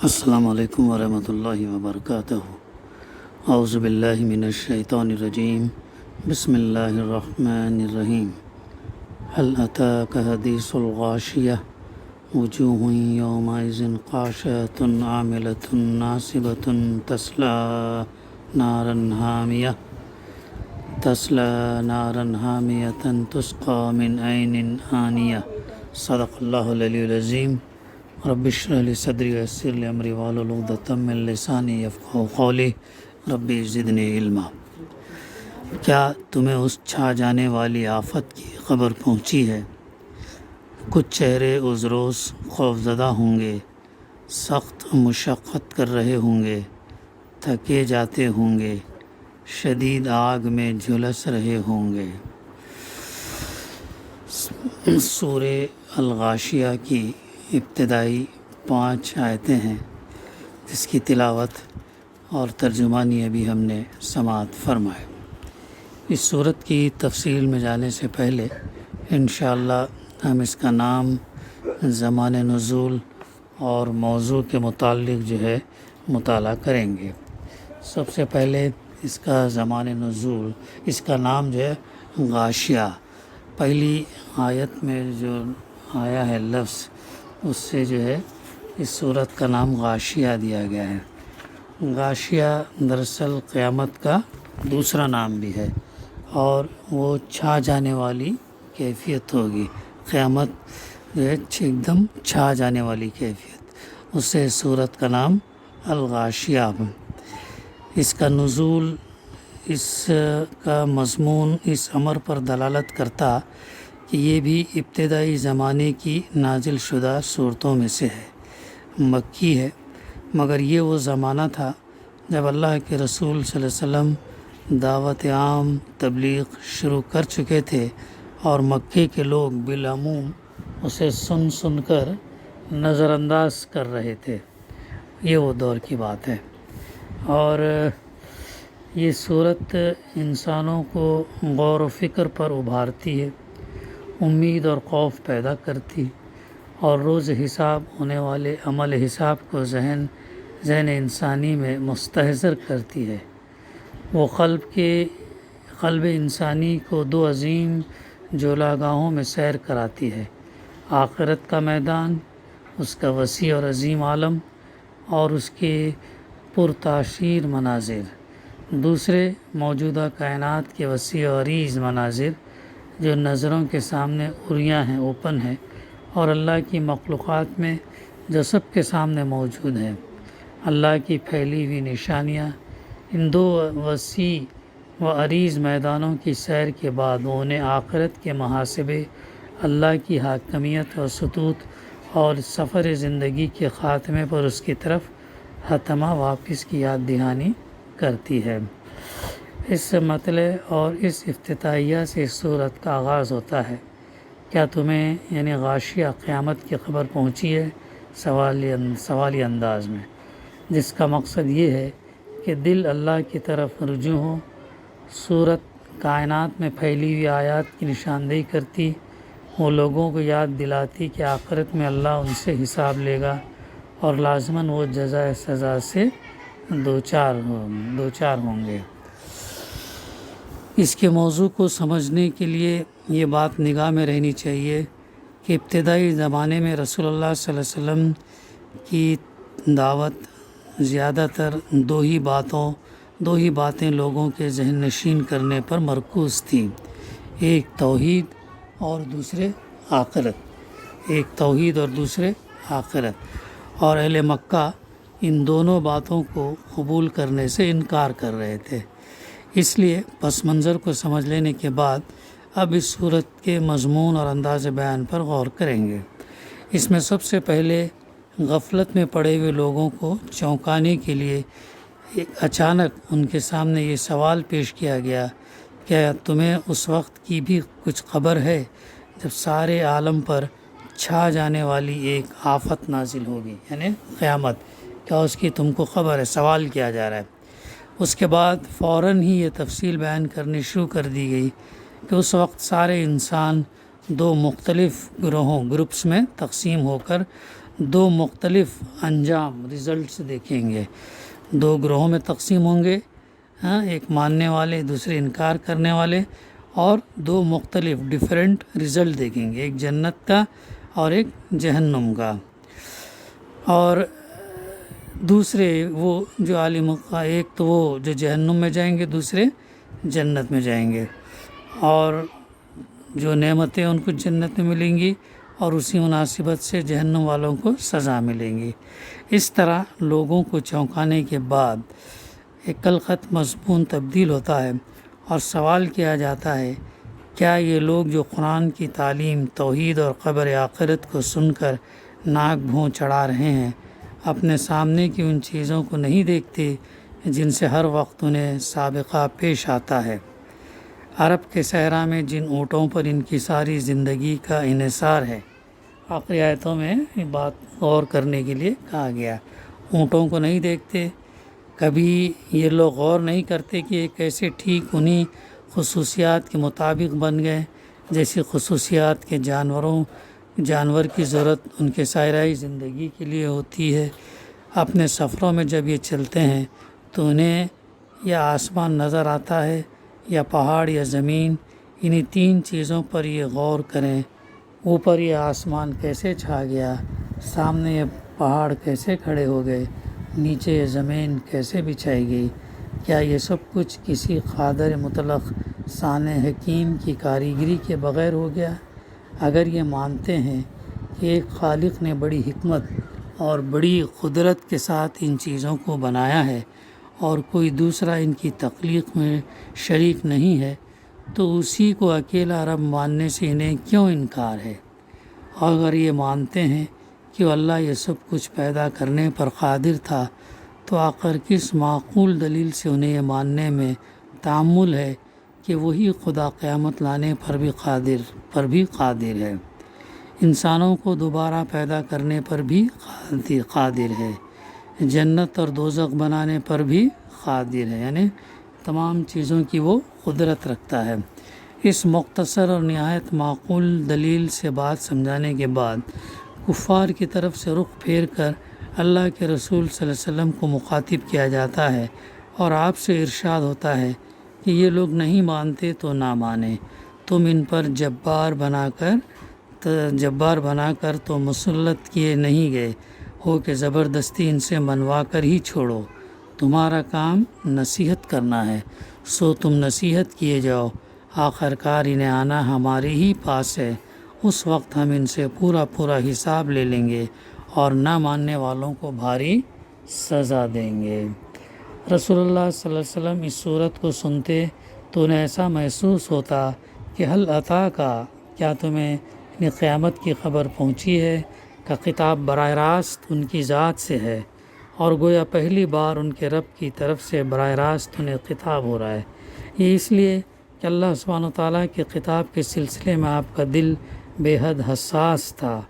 السلام علیکم ورحمۃ اللہ وبرکاتہ۔ اعوذ باللہ من الشیطان الرجیم، بسم اللہ الرحمن الرحیم۔ هل اتاک حدیث الغاشیہ وجوہ یومئذ خاشعۃ عاملۃ ناصبۃ تصلی نارا حامیۃ تسقی من عین آنیہ۔ صدق اللہ العلی العظیم۔ رب اشرح لی صدری ویسر لی امری واحلل عقدۃ من لسانی یفقہوا قولی، رب زدنی علما۔ کیا تمہیں اس چھا جانے والی آفت کی خبر پہنچی ہے؟ کچھ چہرے اس روز خوفزدہ ہوں گے، سخت مشقت کر رہے ہوں گے، تھکے جاتے ہوں گے، شدید آگ میں جھلس رہے ہوں گے۔ سورہ الغاشیہ کی ابتدائی 5 آیتیں ہیں، جس کی تلاوت اور ترجمانی ابھی ہم نے سماعت فرمائے۔ اس سورت کی تفصیل میں جانے سے پہلے انشاءاللہ ہم اس کا نام، زمان نزول اور موضوع کے متعلق جو ہے مطالعہ کریں گے۔ سب سے پہلے اس کا زمان نزول، اس کا نام جو ہے غاشیہ، پہلی آیت میں جو آیا ہے لفظ، اس سے جو ہے اس سورت کا نام غاشیہ دیا گیا ہے۔ غاشیہ دراصل قیامت کا دوسرا نام بھی ہے، اور وہ چھا جانے والی کیفیت ہوگی۔ قیامت جو ہے ایک دم چھا جانے والی کیفیت، اس سے سورت کا نام الغاشیہ۔ اس کا نزول، اس کا مضمون اس امر پر دلالت کرتا کہ یہ بھی ابتدائی زمانے کی نازل شدہ صورتوں میں سے ہے، مکی ہے، مگر یہ وہ زمانہ تھا جب اللہ کے رسول صلی اللہ علیہ وسلم دعوت عام تبلیغ شروع کر چکے تھے، اور مکے کے لوگ بالعموم اسے سن کر نظر انداز کر رہے تھے۔ یہ وہ دور کی بات ہے، اور یہ صورت انسانوں کو غور و فکر پر ابھارتی ہے، امید اور خوف پیدا کرتی، اور روز حساب ہونے والے عمل حساب کو ذہن انسانی میں مستحضر کرتی ہے۔ وہ قلب انسانی کو 2 عظیم جولاگاہوں میں سیر کراتی ہے: آخرت کا میدان، اس کا وسیع اور عظیم عالم، اور اس کے پرتاثیر مناظر، دوسرے موجودہ کائنات کے وسیع و عریض مناظر جو نظروں کے سامنے عریاں ہیں، اوپن ہے، اور اللہ کی مخلوقات میں جو سب کے سامنے موجود ہیں، اللہ کی پھیلی ہوئی نشانیاں۔ ان 2 وسیع و عریض میدانوں کی سیر کے بعد وہ انہیں آخرت کے محاسبے، اللہ کی حاکمیت اور سطوت، اور سفر زندگی کے خاتمے پر اس کی طرف حتمہ واپس کی یاد دہانی کرتی ہے۔ اس مطلع اور اس افتتاحیہ سے اس سورت کا آغاز ہوتا ہے: کیا تمہیں یعنی غاشیہ قیامت کی خبر پہنچی ہے؟ سوالی انداز میں، جس کا مقصد یہ ہے کہ دل اللہ کی طرف رجوع ہو۔ سورت کائنات میں پھیلی ہوئی آیات کی نشاندہی کرتی، وہ لوگوں کو یاد دلاتی کہ آخرت میں اللہ ان سے حساب لے گا، اور لازماً وہ جزائے سزا سے دوچار ہوں گے۔ اس کے موضوع کو سمجھنے کے لیے یہ بات نگاہ میں رہنی چاہیے کہ ابتدائی زمانے میں رسول اللہ صلی اللہ علیہ وسلم کی دعوت زیادہ تر دو ہی باتیں لوگوں کے ذہن نشین کرنے پر مرکوز تھیں: ایک توحید اور دوسرے آخرت، اور اہل مکہ ان دونوں باتوں کو قبول کرنے سے انکار کر رہے تھے۔ اس لیے پس منظر کو سمجھ لینے کے بعد اب اس صورت کے مضمون اور انداز بیان پر غور کریں گے۔ اس میں سب سے پہلے غفلت میں پڑے ہوئے لوگوں کو چونکانے کے لیے اچانک ان کے سامنے یہ سوال پیش کیا گیا: کیا تمہیں اس وقت کی بھی کچھ خبر ہے جب سارے عالم پر چھا جانے والی ایک آفت نازل ہوگی، یعنی قیامت؟ کیا اس کی تم کو خبر ہے؟ سوال کیا جا رہا ہے۔ اس کے بعد فوراً ہی یہ تفصیل بیان کرنی شروع کر دی گئی کہ اس وقت سارے انسان 2 مختلف گروپس میں تقسیم ہو کر دو مختلف انجام رزلٹس دیکھیں گے، دو گروہوں میں تقسیم ہوں گے، ایک ماننے والے دوسرے انکار کرنے والے، اور دو مختلف ڈیفرنٹ رزلٹ دیکھیں گے، ایک جنت کا اور ایک جہنم کا۔ اور دوسرے وہ جو عالم کا، ایک تو وہ جو جہنم میں جائیں گے، دوسرے جنت میں جائیں گے، اور جو نعمتیں ان کو جنت میں ملیں گی اور اسی مناسبت سے جہنم والوں کو سزا ملیں گی۔ اس طرح لوگوں کو چونکانے کے بعد ایک الخط مضمون تبدیل ہوتا ہے اور سوال کیا جاتا ہے، کیا یہ لوگ جو قرآن کی تعلیم، توحید اور قبر آخرت کو سن کر ناک بھوں چڑھا رہے ہیں، اپنے سامنے کی ان چیزوں کو نہیں دیکھتے جن سے ہر وقت انہیں سابقہ پیش آتا ہے؟ عرب کے صحرا میں جن اونٹوں پر ان کی ساری زندگی کا انحصار ہے۔ آخری آیتوں میں یہ بات غور کرنے کے لیے کہا گیا، اونٹوں کو نہیں دیکھتے، کبھی یہ لوگ غور نہیں کرتے کہ یہ کیسے ٹھیک انہی خصوصیات کے مطابق بن گئے جیسی خصوصیات کے جانور کی ضرورت ان کے صحرائی زندگی کے لیے ہوتی ہے۔ اپنے سفروں میں جب یہ چلتے ہیں تو انہیں یا آسمان نظر آتا ہے یا پہاڑ یا زمین، انہی تین چیزوں پر یہ غور کریں، اوپر یہ آسمان کیسے چھا گیا، سامنے یہ پہاڑ کیسے کھڑے ہو گئے، نیچے یہ زمین کیسے بچھائی گئی، کیا یہ سب کچھ کسی قادر مطلق صانع حکیم کی کاریگری کے بغیر ہو گیا؟ اگر یہ مانتے ہیں کہ ایک خالق نے بڑی حکمت اور بڑی قدرت کے ساتھ ان چیزوں کو بنایا ہے اور کوئی دوسرا ان کی تخلیق میں شریک نہیں ہے، تو اسی کو اکیلا رب ماننے سے انہیں کیوں انکار ہے؟ اور اگر یہ مانتے ہیں کہ اللہ یہ سب کچھ پیدا کرنے پر قادر تھا، تو آخر کس معقول دلیل سے انہیں یہ ماننے میں تعمل ہے کہ وہی خدا قیامت لانے پر بھی قادر ہے، انسانوں کو دوبارہ پیدا کرنے پر بھی قادر ہے، جنت اور دوزخ بنانے پر بھی قادر ہے، یعنی تمام چیزوں کی وہ قدرت رکھتا ہے۔ اس مختصر اور نہایت معقول دلیل سے بات سمجھانے کے بعد کفار کی طرف سے رخ پھیر کر اللہ کے رسول صلی اللہ علیہ وسلم کو مخاطب کیا جاتا ہے اور آپ سے ارشاد ہوتا ہے کہ یہ لوگ نہیں مانتے تو نہ مانیں، تم ان پر جبار بنا کر تو مسلط کیے نہیں گئے ہو کہ زبردستی ان سے منوا کر ہی چھوڑو، تمہارا کام نصیحت کرنا ہے، سو تم نصیحت کیے جاؤ، آخرکار انہیں آنا ہمارے ہی پاس ہے، اس وقت ہم ان سے پورا حساب لے لیں گے اور نہ ماننے والوں کو بھاری سزا دیں گے۔ رسول اللہ صلی اللہ علیہ وسلم اس صورت کو سنتے تو انہیں ایسا محسوس ہوتا کہ حل عطا کا، کیا تمہیں قیامت کی خبر پہنچی ہے، کا خطاب براہ راست ان کی ذات سے ہے، اور گویا پہلی بار ان کے رب کی طرف سے براہ راست انہیں خطاب ہو رہا ہے۔ یہ اس لیے کہ اللہ سبحانہ وتعالیٰ کے خطاب کے سلسلے میں آپ کا دل بے حد حساس تھا،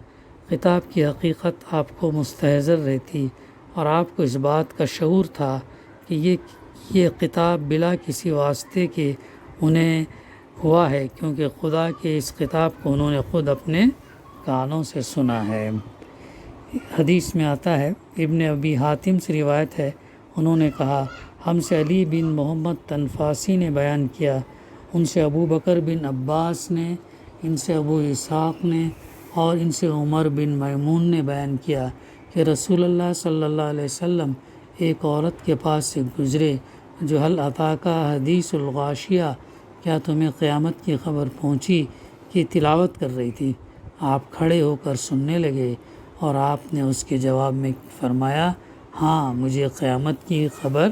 خطاب کی حقیقت آپ کو مستحضر رہتی اور آپ کو اس بات کا شعور تھا کہ یہ خطاب بلا کسی واسطے کے انہیں ہوا ہے، کیونکہ خدا کے اس خطاب کو انہوں نے خود اپنے کانوں سے سنا ہے۔ حدیث میں آتا ہے، ابن ابی حاتم سے روایت ہے، انہوں نے کہا، ہم سے علی بن محمد تنفاسی نے بیان کیا، ان سے ابو بکر بن عباس نے، ان سے ابو اسحاق نے، اور ان سے عمر بن میمون نے بیان کیا کہ رسول اللہ صلی اللہ علیہ وسلم ایک عورت کے پاس سے گزرے جو حل عطا کا حدیث الغاشیہ، کیا تمہیں قیامت کی خبر پہنچی، کی تلاوت کر رہی تھی۔ آپ کھڑے ہو کر سننے لگے اور آپ نے اس کے جواب میں فرمایا، ہاں مجھے قیامت کی خبر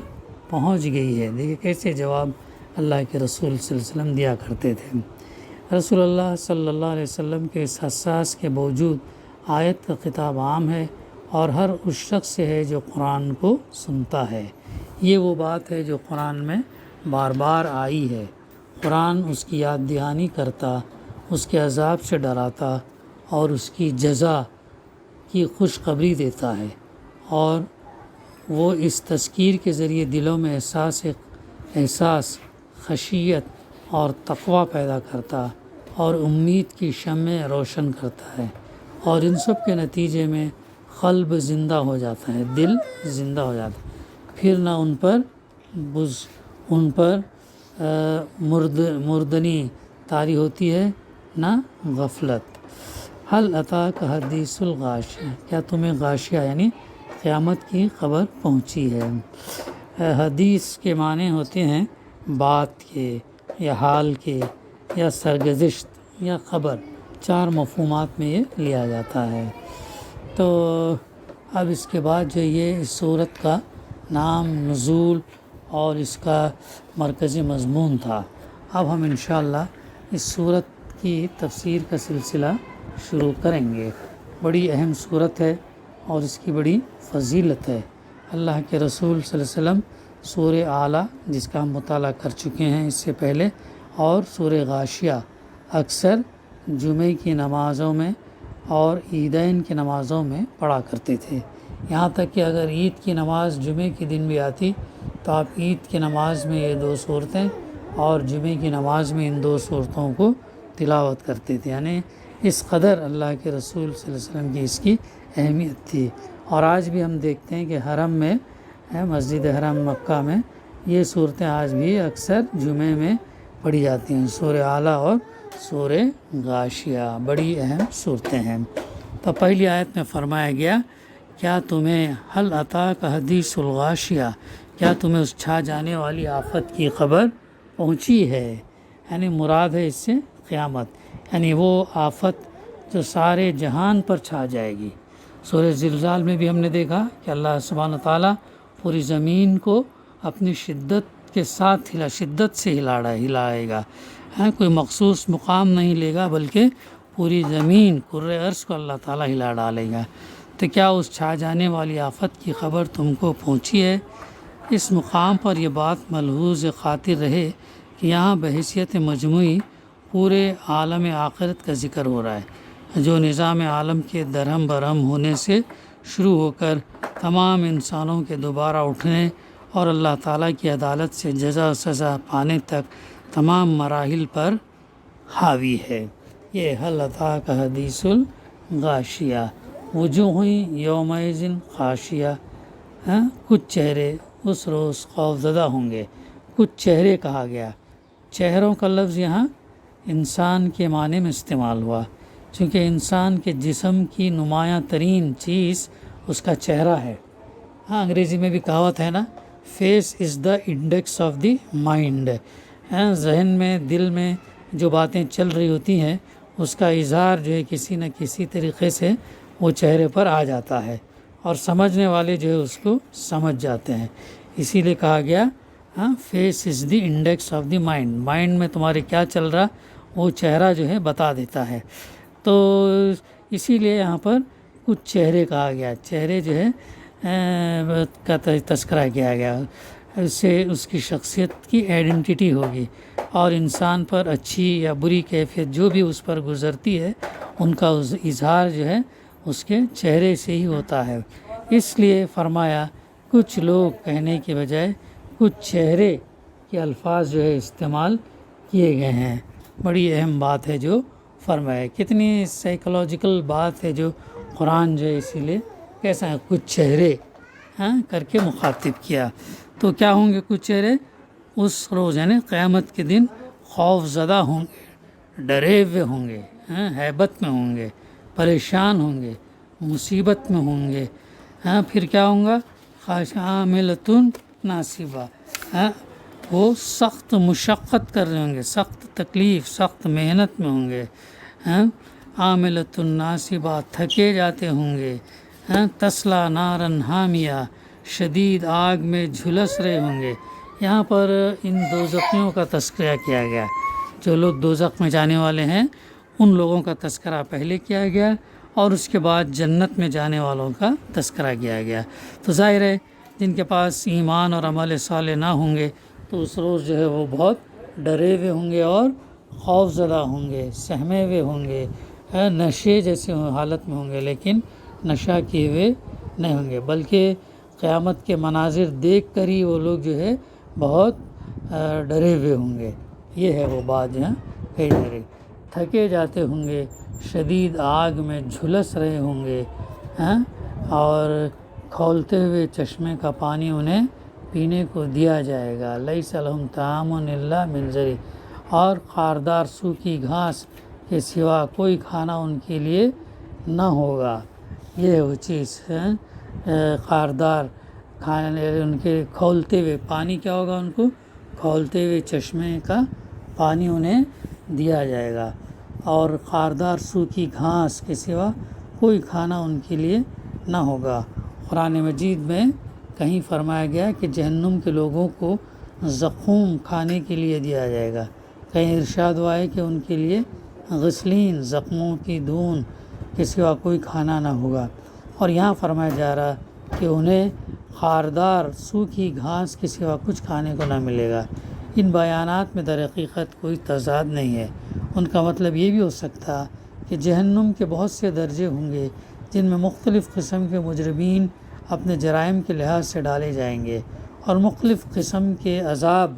پہنچ گئی ہے۔ دیکھیں کیسے جواب اللہ کے رسول صلی اللہ علیہ وسلم دیا کرتے تھے۔ رسول اللہ صلی اللہ علیہ وسلم کے اس حساس کے باوجود آیت کا خطاب عام ہے اور ہر اس شخص سے ہے جو قرآن کو سنتا ہے۔ یہ وہ بات ہے جو قرآن میں بار بار آئی ہے۔ قرآن اس کی یاد دہانی کرتا، اس کے عذاب سے ڈراتا اور اس کی جزا کی خوشخبری دیتا ہے، اور وہ اس تذکیر کے ذریعے دلوں میں احساس خشیت اور تقوی پیدا کرتا اور امید کی شمع روشن کرتا ہے، اور ان سب کے نتیجے میں قلب زندہ ہو جاتا ہے، دل زندہ ہو جاتا ہے، پھر نہ ان پر مردنی طاری ہوتی ہے نہ غفلت۔ حل اتاک حدیث الغاشیہ، کیا تمہیں غاشیہ یعنی قیامت کی خبر پہنچی ہے؟ حدیث کے معنی ہوتے ہیں بات کے یا حال کے یا سرگزشت یا خبر، 4 مفہومات میں یہ لیا جاتا ہے۔ تو اب اس کے بعد جو یہ اس صورت کا نام، نزول اور اس کا مرکزی مضمون تھا، اب ہم انشاءاللہ اس صورت کی تفسیر کا سلسلہ شروع کریں گے۔ بڑی اہم صورت ہے اور اس کی بڑی فضیلت ہے۔ اللہ کے رسول صلی اللہ علیہ وسلم سورہ اعلیٰ، جس کا ہم مطالعہ کر چکے ہیں اس سے پہلے، اور سورہ غاشیہ اکثر جمعہ کی نمازوں میں اور عیدین کی نمازوں میں پڑھا کرتے تھے، یہاں تک کہ اگر عید کی نماز جمعہ کے دن بھی آتی تو آپ عید کی نماز میں یہ 2 صورتیں اور جمعہ کی نماز میں ان 2 صورتوں کو تلاوت کرتے تھے، یعنی اس قدر اللہ کے رسول صلی اللہ علیہ وسلم کی اس کی اہمیت تھی۔ اور آج بھی ہم دیکھتے ہیں کہ حرم میں، مسجد حرم مکہ میں، یہ صورتیں آج بھی اکثر جمعے میں پڑھی جاتی ہیں، سورہ اعلیٰ اور سورہ غاشیہ بڑی اہم صورتیں ہیں۔ تو پہلی آیت میں فرمایا گیا، کیا تمہیں حل اتاک حدیث الغاشیہ، کیا تمہیں اس چھا جانے والی آفت کی خبر پہنچی ہے؟ یعنی مراد ہے اس سے قیامت، یعنی وہ آفت جو سارے جہان پر چھا جائے گی۔ سورہ زلزال میں بھی ہم نے دیکھا کہ اللہ سبحانہ تعالیٰ پوری زمین کو اپنی شدت کے ساتھ شدت سے ہلائے گا، کوئی مخصوص مقام نہیں لے گا بلکہ پوری زمین کرۂ ارض کو اللہ تعالیٰ ہلا ڈالے گا۔ تو کیا اس چھا جانے والی آفت کی خبر تم کو پہنچی ہے؟ اس مقام پر یہ بات ملحوظ خاطر رہے کہ یہاں بحیثیت مجموعی پورے عالم آخرت کا ذکر ہو رہا ہے، جو نظام عالم کے درہم برہم ہونے سے شروع ہو کر تمام انسانوں کے دوبارہ اٹھنے اور اللہ تعالیٰ کی عدالت سے جزا و سزا پانے تک تمام مراحل پر حاوی ہے۔ یہ حل اتاک حدیث الغاشیہ، وجوہ یومئذ خاشیہ، کچھ چہرے اس روز خوف زدہ ہوں گے۔ کچھ چہرے کہا گیا، چہروں کا لفظ یہاں انسان کے معنی میں استعمال ہوا، چونکہ انسان کے جسم کی نمایاں ترین چیز اس کا چہرہ ہے۔ انگریزی میں بھی کہاوت ہے نا، face is the index of the mind, ذہن میں، دل میں جو باتیں چل رہی ہوتی ہیں اس کا اظہار جو ہے کسی نہ کسی طریقے سے وہ چہرے پر آ جاتا ہے، اور سمجھنے والے جو ہے اس کو سمجھ جاتے ہیں۔ اسی لیے کہا گیا face is the index of the mind, mind میں تمہارے کیا چل رہا وہ چہرہ جو ہے بتا دیتا ہے۔ تو اسی لیے یہاں پر کچھ چہرے کہا گیا، چہرے جو ہے کا تذکرہ کیا گیا، اس سے اس کی شخصیت کی آئیڈینٹی ہوگی، اور انسان پر اچھی یا بری کیفیت جو بھی اس پر گزرتی ہے ان کا اظہار جو ہے اس کے چہرے سے ہی ہوتا ہے۔ اس لیے فرمایا کچھ لوگ کہنے کے بجائے کچھ چہرے کے الفاظ جو ہے استعمال کیے گئے ہیں۔ بڑی اہم بات ہے جو فرمایا، کتنی سائیکولوجیکل بات ہے جو قرآن جو ہے اسی لیے کیسا ہے کچھ چہرے کر کے مخاطب کیا۔ تو کیا ہوں گے کچھ چہرے؟ اس روز یعنی قیامت کے دن خوف زدہ ہوں گے، ڈرے ہوئے ہوں گے، ہیبت میں ہوں گے، پریشان ہوں گے، مصیبت میں ہوں گے۔ پھر کیا ہوں گا؟ عاملۃ ناصبہ، وہ سخت مشقت کر رہے ہوں گے، سخت تکلیف، سخت محنت میں ہوں گے۔ عاملۃ ناصبہ، تھکے جاتے ہوں گے۔ تصلیٰ نارا حامیہ، شدید آگ میں جھلس رہے ہوں گے۔ یہاں پر ان دوزخیوں کا تذکرہ کیا گیا، جو لوگ دوزخ میں جانے والے ہیں ان لوگوں کا تذکرہ پہلے کیا گیا، اور اس کے بعد جنت میں جانے والوں کا تذکرہ کیا گیا۔ تو ظاہر ہے جن کے پاس ایمان اور عمل صالح نہ ہوں گے تو اس روز جو ہے وہ بہت ڈرے ہوئے ہوں گے اور خوف زدہ ہوں گے، سہمے ہوئے ہوں گے، نشے جیسے حالت میں ہوں گے، لیکن نشہ کیے ہوئے نہیں ہوں گے، بلکہ قیامت کے مناظر دیکھ کر ہی وہ لوگ جو ہے بہت ڈرے ہوئے ہوں گے۔ یہ ہے وہ بات جہاں کہی جا رہی، تھکے جاتے ہوں گے، شدید آگ میں جھلس رہے ہوں گے، اور کھولتے ہوئے چشمے کا پانی انہیں پینے کو دیا جائے گا۔ لیس لہم طعام الا من ضریع، اور خاردار سوکھی گھاس کے سوا کوئی کھانا ان کے لیے نہ ہوگا۔ یہ ہے وہ چیز ہے، خاردار کھانے ان کے کھولتے ہوئے پانی کیا ہوگا، ان کو کھولتے ہوئے چشمے کا پانی انہیں دیا جائے گا، اور خاردار سوکھی گھاس کے سوا کوئی کھانا ان کے لیے نہ ہوگا۔ قرآن مجید میں کہیں فرمایا گیا کہ جہنم کے لوگوں کو زقوم کھانے کے لیے دیا جائے گا، کہیں ارشاد ہوا ہے کہ ان کے لیے غسلین، زخموں کی دھون کے سوا کوئی کھانا نہ ہوگا، اور یہاں فرمایا جا رہا کہ انہیں خاردار سوکھی گھاس کے سوا کچھ کھانے کو نہ ملے گا۔ ان بیانات میں در حقیقت کوئی تضاد نہیں ہے۔ ان کا مطلب یہ بھی ہو سکتا کہ جہنم کے بہت سے درجے ہوں گے جن میں مختلف قسم کے مجرمین اپنے جرائم کے لحاظ سے ڈالے جائیں گے، اور مختلف قسم کے عذاب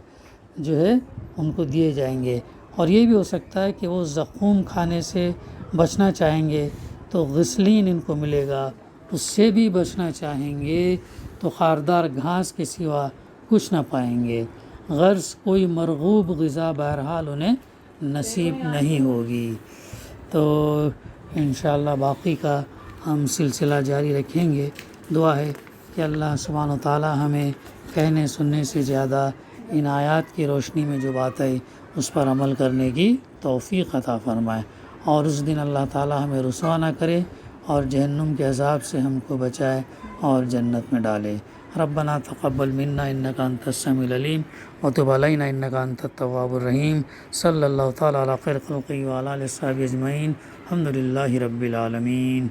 جو ہے ان کو دیے جائیں گے، اور یہ بھی ہو سکتا ہے کہ وہ زقوم کھانے سے بچنا چاہیں گے تو غسلین ان کو ملے گا، اس سے بھی بچنا چاہیں گے تو خاردار گھاس کے سوا کچھ نہ پائیں گے، غرض کوئی مرغوب غذا بہرحال انہیں نصیب نہیں ہوگی۔ تو انشاءاللہ باقی کا ہم سلسلہ جاری رکھیں گے۔ دعا ہے کہ اللہ سبحانہ و تعالی ہمیں کہنے سننے سے زیادہ ان آیات کی روشنی میں جو بات ہے اس پر عمل کرنے کی توفیق عطا فرمائے، اور اس دن اللہ تعالی ہمیں رسوا نہ کرے اور جہنم کے عذاب سے ہم کو بچائے اور جنت میں ڈالے۔ ربنا تقبل منا انک انت السمیع العلیم وتب علینا انک انت التواب الرحیم۔ صلی اللہ تعالی علی خیر خلقہ وعلی آلہ وصحبہ اجمعین۔ الحمد للہ رب العالمین۔